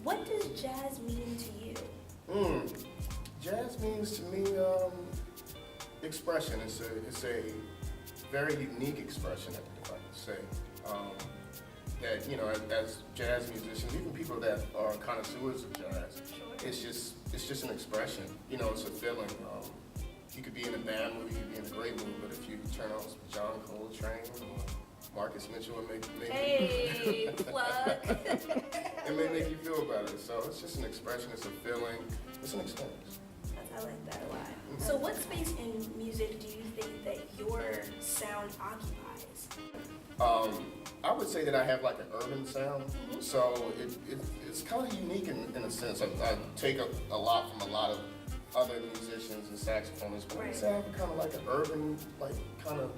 What does jazz mean to you? Jazz means to me expression. It's a very unique expression, if I could say. That, you know, as jazz musicians, even people that are connoisseurs of jazz, it's just an expression. You know, it's a feeling. You could be in a bad mood, you could be in a great mood, but if you turn on some John Coltrane or Marcus Mitchell, Hey, plug. it may make you feel better. So it's just an expression, it's a feeling, it's an experience. I like that a lot. So what space in music do you think that your sound occupies? I would say that I have like an urban sound, so it's kind of unique in a sense. I take a lot from a lot of other musicians and saxophonists, but I would say I have kind of like an urban, like kind of,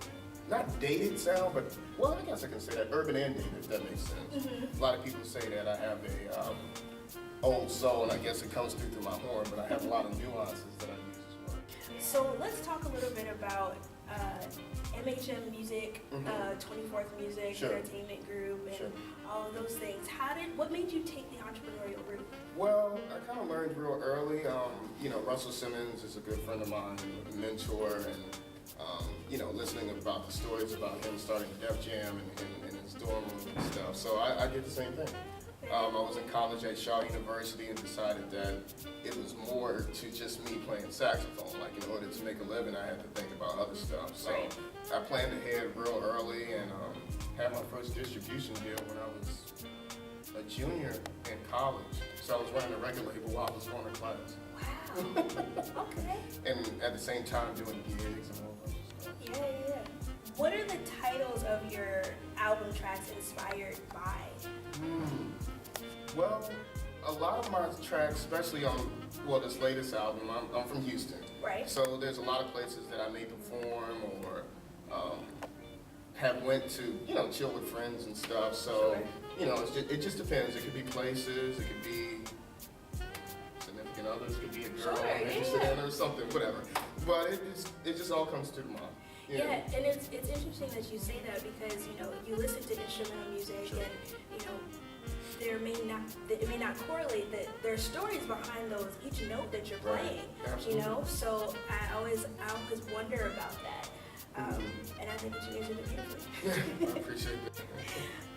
not dated sound, but, well, I guess I can say that, urban and dated, if that makes sense. A lot of people say that I have a old soul, and I guess it comes through my horn, but I have a lot of nuances that I use as well. So let's talk a little bit about MHM Music, 24th Music, Entertainment Group, and all of those things. What made you take the entrepreneurial route? Well, I kind of learned real early. You know, Russell Simmons is a good friend of mine, a mentor, and you know, listening about the stories about him starting Def Jam in his dorm room and stuff. So I did the same thing. I was in college at Shaw University and decided that it was more to just me playing saxophone. Like, in order to make a living, I had to think about other stuff. So I planned ahead real early and had my first distribution deal when I was a junior in college. So I was running a record label while I was going to class. Wow. Okay. And at the same time doing gigs and all that stuff. Yeah. What are the titles of your album tracks inspired by? Well, a lot of my tracks, especially on, well, this latest album, I'm from Houston. Right. So there's a lot of places that I may perform or have went to, you know, chill with friends and stuff. So, you know, it just depends. It could be places, it could be significant others, it could be a girl I'm interested in or something, whatever. But it just all comes to mind. Yeah, and it's interesting that you say that because, you know, you listen to instrumental music and, you know, it may not correlate that there are stories behind each note that you're playing, you know, so I always wonder about that, and I think that you answered it beautifully. I appreciate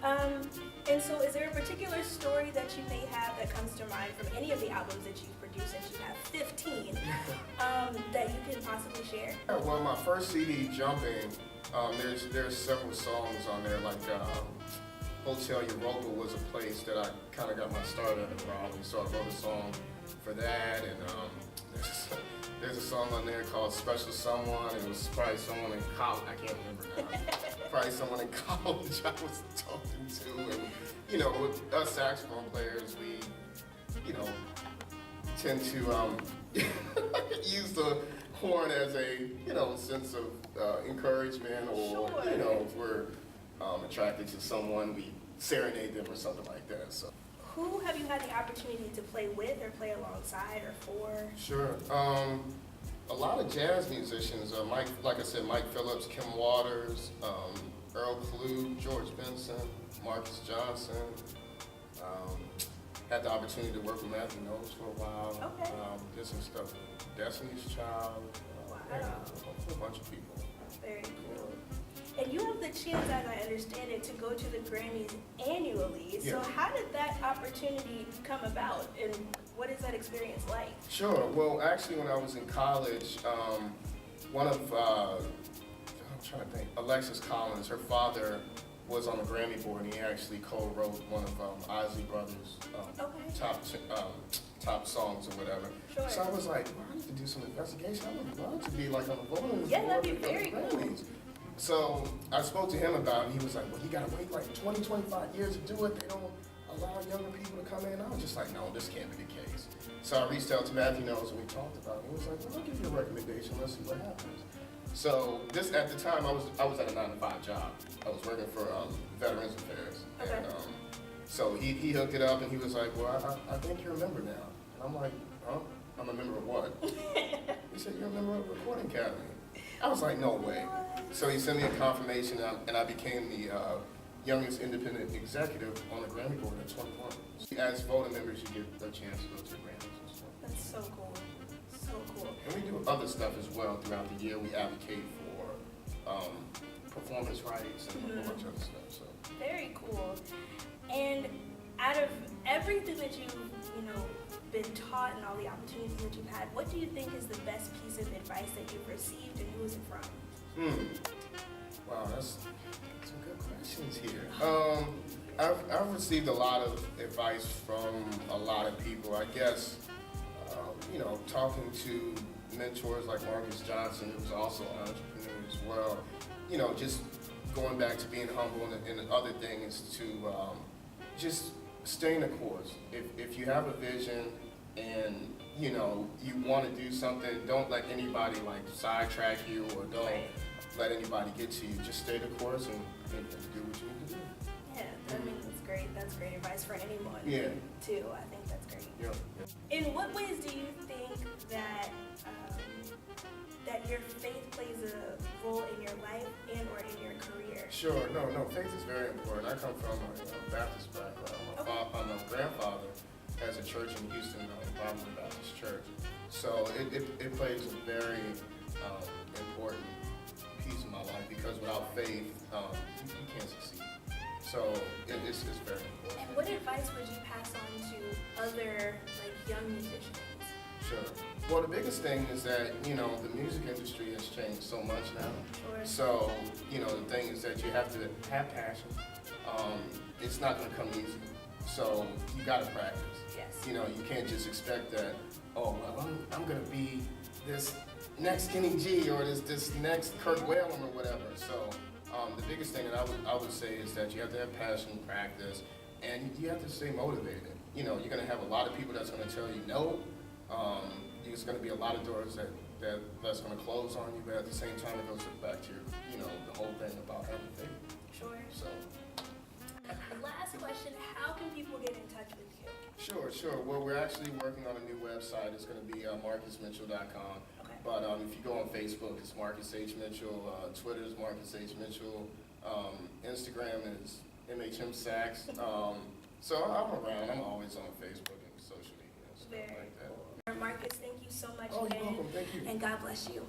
that. And so is there a particular story that you may have that comes to mind from any of the albums that you've produced, since you have 15, that you can possibly share? Well, my first CD, Jumping, there's several songs on there, like Hotel Europa was a place that I kind of got my start at in Raleigh, so I wrote a song for that, and there's a song on there called Special Someone. It was probably someone in college, I can't remember now, probably someone in college I was talking to, and, you know, with us saxophone players, we, you know, tend to use the horn as a, you know, sense of encouragement, or, you know, if we're attracted to someone, we serenade them or something like that. So, who have you had the opportunity to play with or play alongside or for? Sure. A lot of jazz musicians, like I said, Mike Phillips, Kim Waters, Earl Klug, George Benson, Marcus Johnson. Had the opportunity to work with Matthew Knowles for a while. Okay. Did some stuff with Destiny's Child. And a whole bunch of people. Very cool. And you have the chance, as I understand it, to go to the Grammys annually. So how did that opportunity come about, and what is that experience like? Sure. Well, actually, when I was in college, one of, I'm trying to think, Alexis Collins, her father was on the Grammy board, and he actually co-wrote one of Isley Brothers' top songs or whatever. Sure. So I was like, well, I need to do some investigation. I would love to be like on the voting board. Yeah, that'd be very cool. So I spoke to him about it, and he was like, well, you gotta wait like 20, 25 years to do it. They don't allow younger people to come in. I was just like, no, this can't be the case. So I reached out to Matthew Knowles, and we talked about it. He was like, well, I'll give you a recommendation. Let's see what happens. So this, at the time, I was at a 9-to-5 job. I was working for Veterans Affairs. Okay. And so he hooked it up, and he was like, well, I think you're a member now. And I'm like, huh? I'm a member of what? He said, you're a member of the Recording Academy. I was like, no way. So he sent me a confirmation, and I became the youngest independent executive on the Grammy board at 21. As voting members, you get a chance to go to the Grammys and stuff. That's so cool. So cool. And we do other stuff as well throughout the year. We advocate for performance rights and a whole bunch of other stuff. So very cool. And out of everything that you've, been taught and all the opportunities that you've had, what do you think is the best piece of advice that you've received, and who is it from? Wow, that's some good questions here. I've received a lot of advice from a lot of people. I guess, talking to mentors like Marcus Johnson, who's also an entrepreneur as well. Just going back to being humble and other things to just staying the course. If you have a vision and you want to do something, don't let anybody sidetrack you, or don't let anybody get to you. Just stay the course and do what you need to do. Yeah, that's great. That's great advice for anyone. Yeah. Too. I think that's great. Yeah. In what ways do you think that that your faith plays a role in your life and or in your career? Sure. No. Faith is very important. I come from a Baptist background. My grandfather has a church in Houston, Bible Baptist Church. So it plays a very important piece of my life, because without faith, you can't succeed. So it's very important. And what advice would you pass on to other young musicians? Sure. Well, the biggest thing is that, the music industry has changed so much now. Sure. So, the thing is that you have to have passion. It's not going to come easy. So you got to practice. Yes. You can't just expect that, I'm going to be this next Kenny G or this next Kirk Whalen or whatever. So the biggest thing that I would say is that you have to have passion, practice, and you have to stay motivated. You're going to have a lot of people that's going to tell you no. There's going to be a lot of doors that's going to close on you, but at the same time, it goes back to the whole thing about having faith. Sure. So. Last question: how can people get in touch with you? Sure. Well, we're actually working on a new website. It's going to be marcusmitchell.com. Okay. But if you go on Facebook, it's Marcus H. Mitchell. Twitter is Marcus H. Mitchell. Instagram is MHM Sachs. So I'm around. I'm always on Facebook and social media and stuff like that. Marcus, thank you so much Oh, again. you're welcome. Thank you. And God bless you.